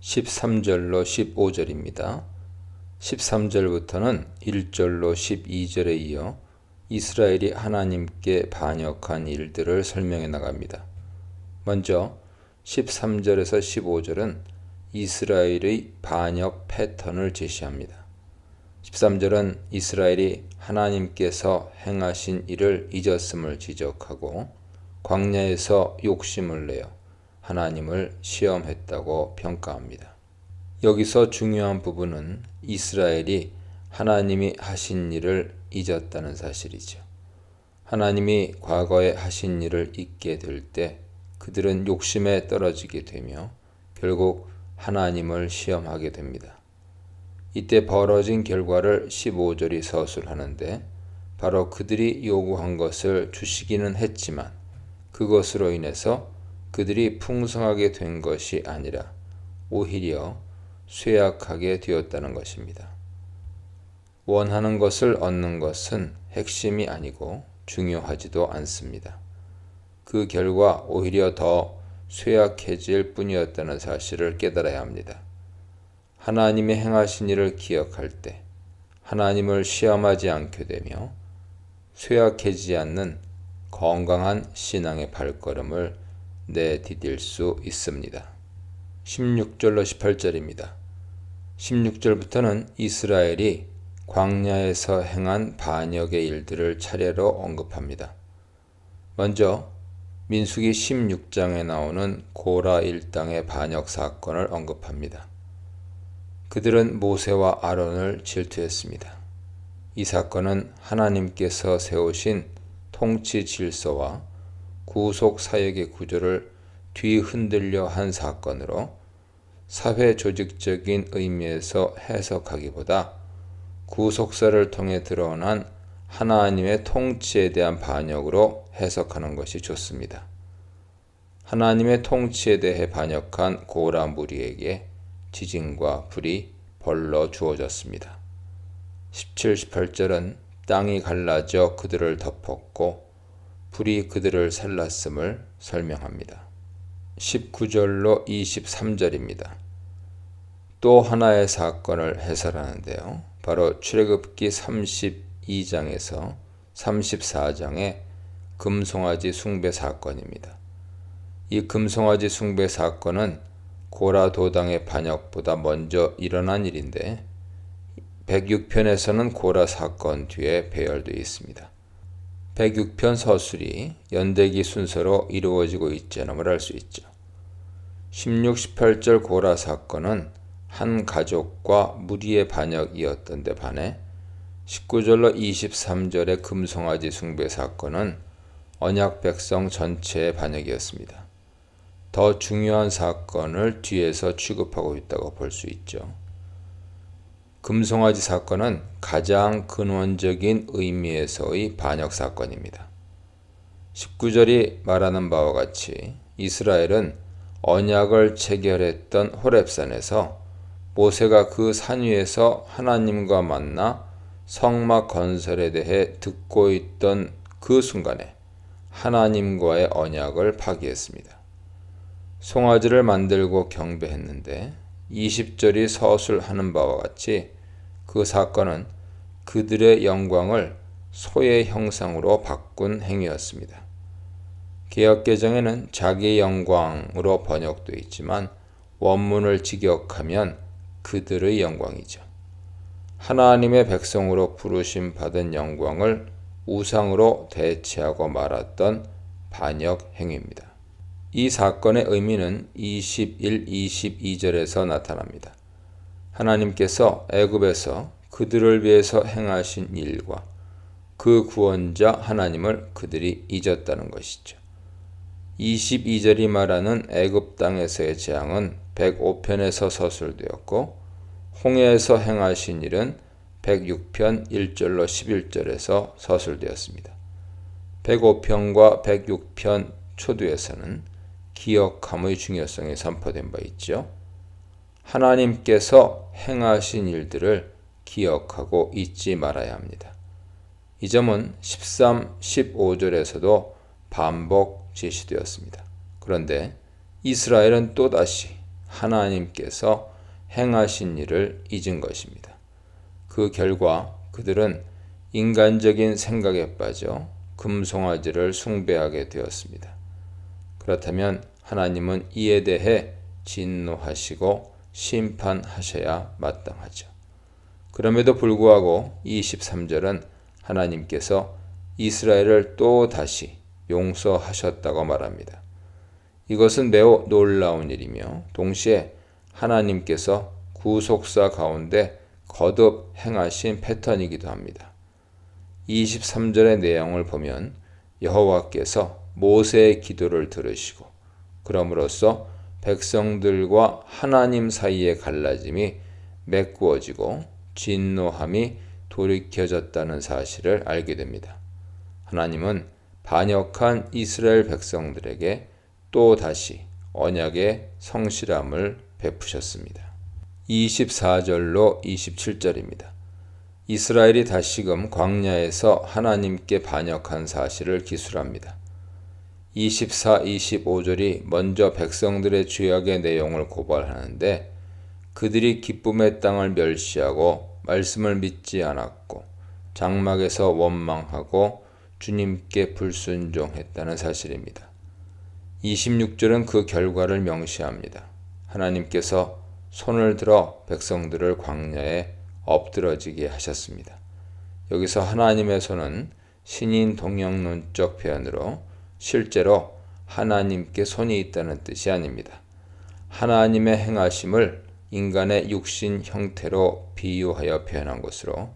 13절로 15절입니다. 13절부터는 1절로 12절에 이어 이스라엘이 하나님께 반역한 일들을 설명해 나갑니다. 먼저 13절에서 15절은 이스라엘의 반역 패턴을 제시합니다. 13절은 이스라엘이 하나님께서 행하신 일을 잊었음을 지적하고 광야에서 욕심을 내어 하나님을 시험했다고 평가합니다. 여기서 중요한 부분은 이스라엘이 하나님이 하신 일을 잊었다는 사실이죠. 하나님이 과거에 하신 일을 잊게 될 때 그들은 욕심에 떨어지게 되며 결국 하나님을 시험하게 됩니다. 이때 벌어진 결과를 15절이 서술하는데 바로 그들이 요구한 것을 주시기는 했지만 그것으로 인해서 그들이 풍성하게 된 것이 아니라 오히려 쇠약하게 되었다는 것입니다. 원하는 것을 얻는 것은 핵심이 아니고 중요하지도 않습니다. 그 결과 오히려 더 쇠약해질 뿐이었다는 사실을 깨달아야 합니다. 하나님이 행하신 일을 기억할 때 하나님을 시험하지 않게 되며 쇠약해지지 않는 건강한 신앙의 발걸음을 내디딜 수 있습니다. 16절로 18절입니다. 16절부터는 이스라엘이 광야에서 행한 반역의 일들을 차례로 언급합니다. 먼저 민수기 16장에 나오는 고라 일당의 반역 사건을 언급합니다. 그들은 모세와 아론을 질투했습니다. 이 사건은 하나님께서 세우신 통치 질서와 구속 사역의 구조를 뒤흔들려 한 사건으로 사회 조직적인 의미에서 해석하기보다 구속사를 통해 드러난 하나님의 통치에 대한 반역으로 해석하는 것이 좋습니다. 하나님의 통치에 대해 반역한 고라 무리에게 지진과 불이 벌러 주어졌습니다. 17, 18절은 땅이 갈라져 그들을 덮었고 불이 그들을 살랐음을 설명합니다. 19절로 23절입니다. 또 하나의 사건을 해설하는데요. 바로 출애굽기 32장에서 34장의 금송아지 숭배 사건입니다. 이 금송아지 숭배 사건은 고라 도당의 반역보다 먼저 일어난 일인데 106편에서는 고라 사건 뒤에 배열되어 있습니다. 106편 서술이 연대기 순서로 이루어지고 있다는 알 수 있죠. 16, 18절 고라 사건은 한 가족과 무리의 반역이었던 데 반해 19절로 23절의 금송아지 숭배 사건은 언약 백성 전체의 반역이었습니다. 더 중요한 사건을 뒤에서 취급하고 있다고 볼 수 있죠. 금송아지 사건은 가장 근원적인 의미에서의 반역 사건입니다. 19절이 말하는 바와 같이 이스라엘은 언약을 체결했던 호렙산에서 모세가 그 산 위에서 하나님과 만나 성막 건설에 대해 듣고 있던 그 순간에 하나님과의 언약을 파기했습니다. 송아지를 만들고 경배했는데 20절이 서술하는 바와 같이 그 사건은 그들의 영광을 소의 형상으로 바꾼 행위였습니다. 개역개정에는 자기의 영광으로 번역되어 있지만 원문을 직역하면 그들의 영광이죠. 하나님의 백성으로 부르심 받은 영광을 우상으로 대체하고 말았던 반역 행위입니다. 이 사건의 의미는 21, 22절에서 나타납니다. 하나님께서 애굽에서 그들을 위해서 행하신 일과 그 구원자 하나님을 그들이 잊었다는 것이죠. 22절이 말하는 애굽 땅에서의 재앙은 105편에서 서술되었고 홍해에서 행하신 일은 106편 1절로 11절에서 서술되었습니다. 105편과 106편 초두에서는 기억함의 중요성이 선포된 바 있죠. 하나님께서 행하신 일들을 기억하고 잊지 말아야 합니다. 이 점은 13, 15절에서도 반복 제시되었습니다. 그런데 이스라엘은 또다시 하나님께서 행하신 일을 잊은 것입니다. 그 결과 그들은 인간적인 생각에 빠져 금송아지를 숭배하게 되었습니다. 그렇다면 하나님은 이에 대해 진노하시고 심판하셔야 마땅하죠. 그럼에도 불구하고 23절은 하나님께서 이스라엘을 또 다시 용서하셨다고 말합니다. 이것은 매우 놀라운 일이며 동시에 하나님께서 구속사 가운데 거듭 행하신 패턴이기도 합니다. 23절의 내용을 보면 여호와께서 모세의 기도를 들으시고 그럼으로써 백성들과 하나님 사이의 갈라짐이 메꾸어지고 진노함이 돌이켜졌다는 사실을 알게 됩니다. 하나님은 반역한 이스라엘 백성들에게 또 다시 언약의 성실함을 베푸셨습니다. 24절로 27절입니다. 이스라엘이 다시금 광야에서 하나님께 반역한 사실을 기술합니다. 24, 25절이 먼저 백성들의 죄악의 내용을 고발하는데 그들이 기쁨의 땅을 멸시하고 말씀을 믿지 않았고 장막에서 원망하고 주님께 불순종했다는 사실입니다. 26절은 그 결과를 명시합니다. 하나님께서 손을 들어 백성들을 광야에 엎드러지게 하셨습니다. 여기서 하나님의 손은 신인 동영론적 표현으로 실제로 하나님께 손이 있다는 뜻이 아닙니다. 하나님의 행하심을 인간의 육신 형태로 비유하여 표현한 것으로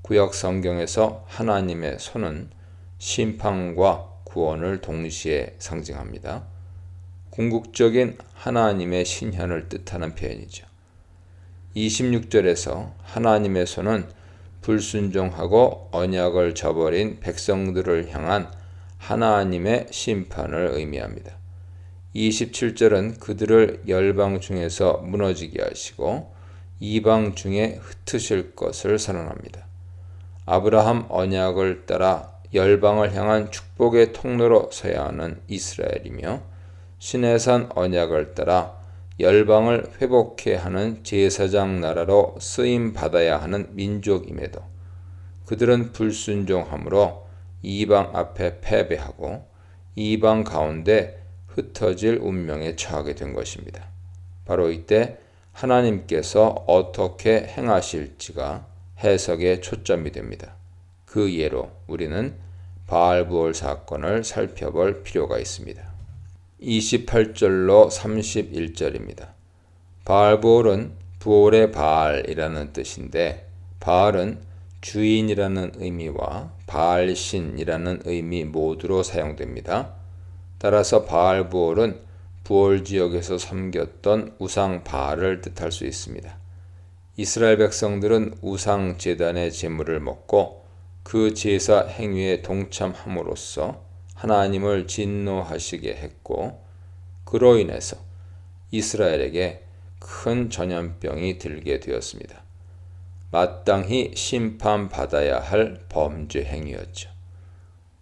구약 성경에서 하나님의 손은 심판과 구원을 동시에 상징합니다. 궁극적인 하나님의 신현을 뜻하는 표현이죠. 26절에서 하나님의 손은 불순종하고 언약을 저버린 백성들을 향한 하나님의 심판을 의미합니다. 27절은 그들을 열방 중에서 무너지게 하시고 이방 중에 흩으실 것을 선언합니다. 아브라함 언약을 따라 열방을 향한 축복의 통로로 서야 하는 이스라엘이며 시내산 언약을 따라 열방을 회복해 하는 제사장 나라로 쓰임 받아야 하는 민족임에도 그들은 불순종함으로 이방 앞에 패배하고 이방 가운데 흩어질 운명에 처하게 된 것입니다. 바로 이때 하나님께서 어떻게 행하실지가 해석의 초점이 됩니다. 그 예로 우리는 바알부올 사건을 살펴볼 필요가 있습니다. 28절로 31절입니다. 바알부올은 부올의 바알이라는 뜻인데 바알은 주인이라는 의미와 바알신이라는 의미 모두로 사용됩니다. 따라서 바알부올은 부올 지역에서 섬겼던 우상 바알을 뜻할 수 있습니다. 이스라엘 백성들은 우상 제단의 제물을 먹고 그 제사 행위에 동참함으로써 하나님을 진노하시게 했고 그로 인해서 이스라엘에게 큰 전염병이 들게 되었습니다. 마땅히 심판받아야 할 범죄 행위였죠.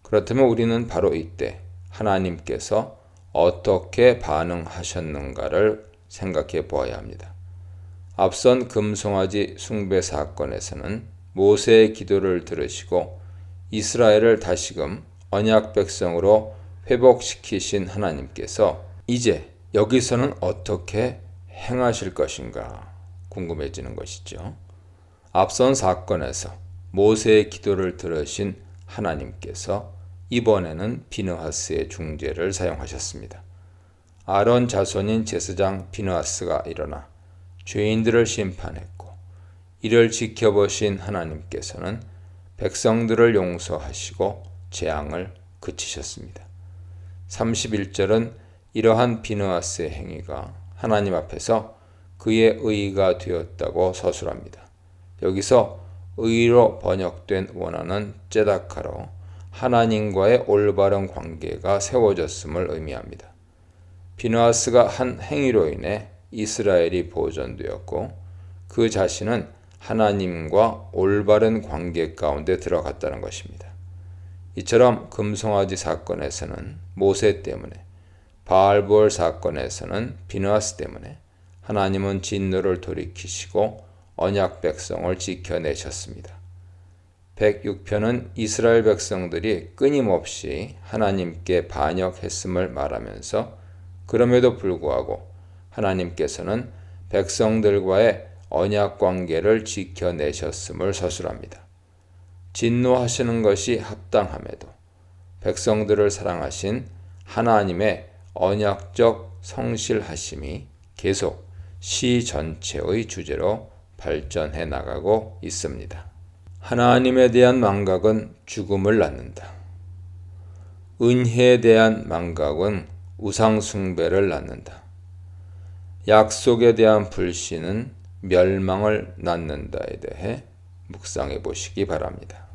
그렇다면 우리는 바로 이때 하나님께서 어떻게 반응하셨는가를 생각해 보아야 합니다. 앞선 금송아지 숭배 사건에서는 모세의 기도를 들으시고 이스라엘을 다시금 언약 백성으로 회복시키신 하나님께서 이제 여기서는 어떻게 행하실 것인가 궁금해지는 것이죠. 앞선 사건에서 모세의 기도를 들으신 하나님께서 이번에는 비느하스의 중재를 사용하셨습니다. 아론 자손인 제사장 비느하스가 일어나 죄인들을 심판했고 이를 지켜보신 하나님께서는 백성들을 용서하시고 재앙을 그치셨습니다. 31절은 이러한 비느하스의 행위가 하나님 앞에서 그의 의가 되었다고 서술합니다. 여기서 의로 번역된 원어는 째다카로 하나님과의 올바른 관계가 세워졌음을 의미합니다. 비느하스가 한 행위로 인해 이스라엘이 보존되었고 그 자신은 하나님과 올바른 관계 가운데 들어갔다는 것입니다. 이처럼 금송아지 사건에서는 모세 때문에, 바알부올 사건에서는 비느하스 때문에 하나님은 진노를 돌이키시고 언약 백성을 지켜내셨습니다. 106편은 이스라엘 백성들이 끊임없이 하나님께 반역했음을 말하면서 그럼에도 불구하고 하나님께서는 백성들과의 언약 관계를 지켜내셨음을 서술합니다. 진노하시는 것이 합당함에도 백성들을 사랑하신 하나님의 언약적 성실하심이 계속 시 전체의 주제로 발전해 나가고 있습니다. 하나님에 대한 망각은 죽음을 낳는다. 은혜에 대한 망각은 우상숭배를 낳는다. 약속에 대한 불신은 멸망을 낳는다에 대해 묵상해 보시기 바랍니다.